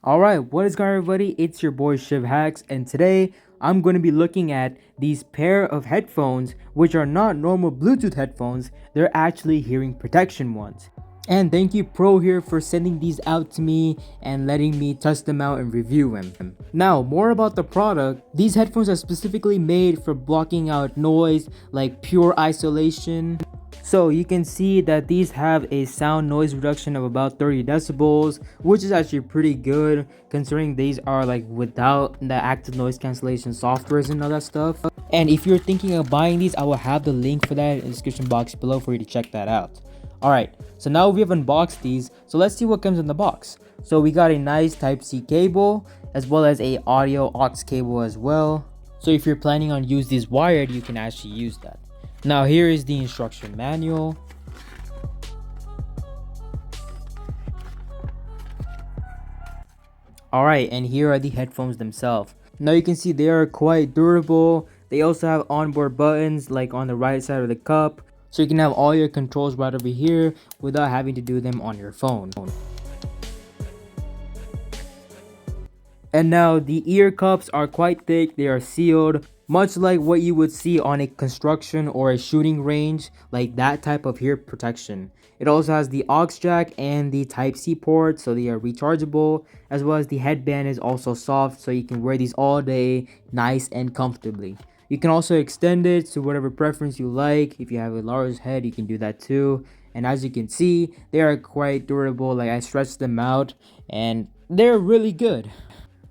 Alright, what is going on everybody? It's your boy Shiv Hacks, and today I'm going to be looking at these pair of headphones which are not normal Bluetooth headphones, they're actually hearing protection ones. And thank you ProHear for sending these out to me and letting me test them out and review them. Now, more about the product. These headphones are specifically made for blocking out noise like pure isolation. So you can see that these have a sound noise reduction of about 30 decibels, which is actually pretty good considering these are like without the active noise cancellation softwares and all that stuff. And if you're thinking of buying these, I will have the link for that in the description box below for you to check that out. Alright, so now we have unboxed these, so let's see what comes in the box. So we got a nice Type-C cable, as well as a audio aux cable as well. So if you're planning on use these wired, you can actually use that. Now here is the instruction manual. Alright, and here are the headphones themselves. Now you can see they are quite durable. They also have onboard buttons like on the right side of the cup. So you can have all your controls right over here without having to do them on your phone. And now the ear cups are quite thick, they are sealed, much like what you would see on a construction or a shooting range, like that type of ear protection. It also has the aux jack and the Type-C port, so they are rechargeable, as well as the headband is also soft, so you can wear these all day, nice and comfortably. You can also extend it to whatever preference you like. If you have a large head, you can do that too. And as you can see, they are quite durable. Like I stretched them out and they're really good.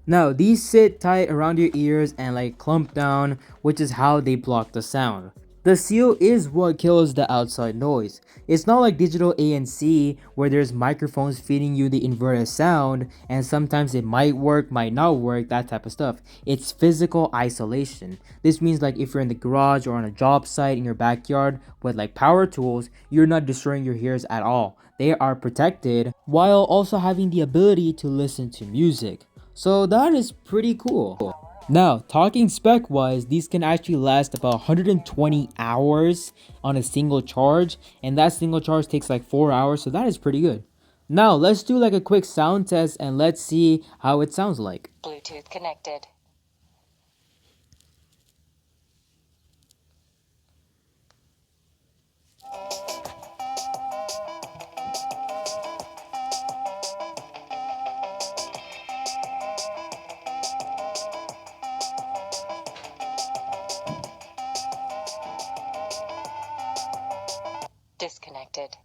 Now these sit tight around your ears and like clump down, which is how they block the sound. The seal is what kills the outside noise. It's not like digital ANC where there's microphones feeding you the inverted sound and sometimes it might work, might not work, that type of stuff. It's physical isolation. This means like if you're in the garage or on a job site in your backyard with like power tools, you're not destroying your ears at all. They are protected while also having the ability to listen to music. So that is pretty cool. Now, talking spec wise, these can actually last about 120 hours on a single charge, and that single charge takes like 4 hours, so that is pretty good. Now, let's do like a quick sound test and let's see how it sounds like. Bluetooth connected. Disconnected.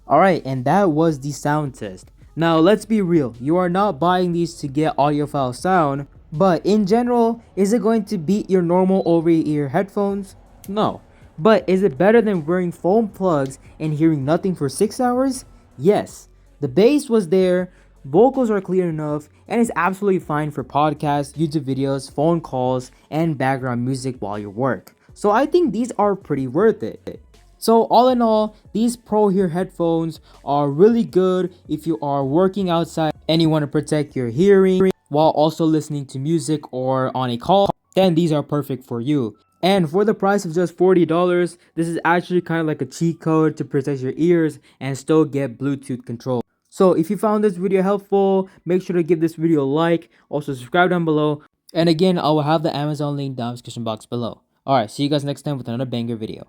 Alright, and that was the sound test. Now let's be real, you are not buying these to get audiophile sound, but in general, is it going to beat your normal over-ear headphones? No. But is it better than wearing foam plugs and hearing nothing for 6 hours? Yes. The bass was there, vocals are clear enough, and it's absolutely fine for podcasts, YouTube videos, phone calls, and background music while you work. So I think these are pretty worth it. So all in all, these ProHear headphones are really good if you are working outside and you want to protect your hearing while also listening to music or on a call, then these are perfect for you. And for the price of just $40, this is actually kind of like a cheat code to protect your ears and still get Bluetooth control. So if you found this video helpful, make sure to give this video a like, also subscribe down below. And again, I will have the Amazon link down in the description box below. Alright, see you guys next time with another banger video.